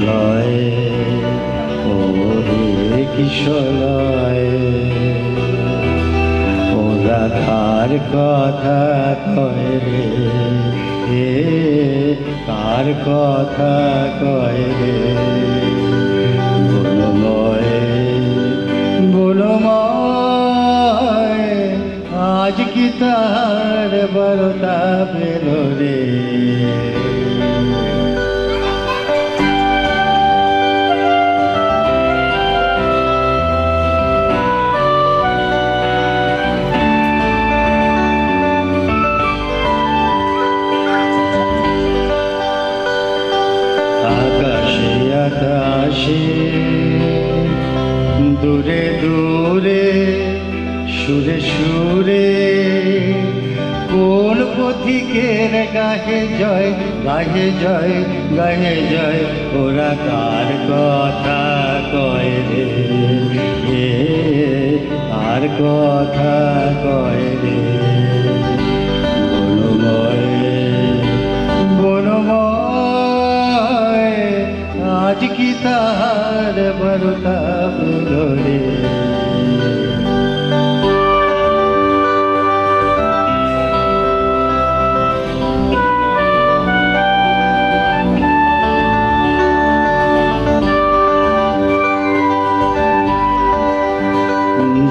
কিশলয় ওরে কিশলয় ওরা কার কথা কয় রে এ কার কথা কয় রে বনময় বনময় আজ কি তার বারোটা পেল রে আকাশে আকাশে দূরে দূরে সুরে সুরে কোন পথিকের গাহে জয় গাহে জয় গাহে জয় ওরা কার কথা কয় রে এ কার কথা কয় রে বনময় বনময় আজ কি তাহার বারোটা পেল রে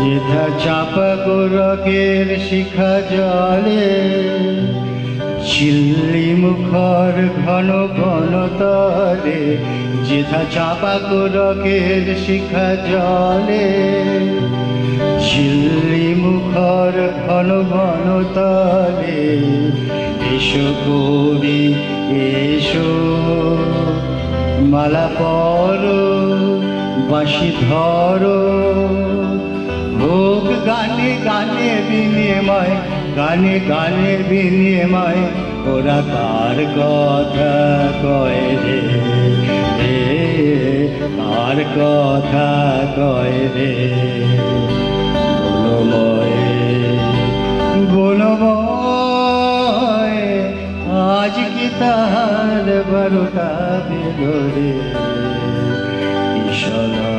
যেথা চাপা গোরকের শিখা জলে চিল্লি মুখর ঘন ঘন তলে যেথা চাপা গোরকের শিখা জলে চিল্লি মুখর ঘন ঘন তলে এসো কবি এসো মালা পরো বাঁশি ধরো হোক গানে গানে বিনিময় গানে গানে বিনিময় ওরা কার কথা কয় রে কার কথা কয় রে বনময় বনময় আজ কি তাহার বারোটা বেল রে কিশলয়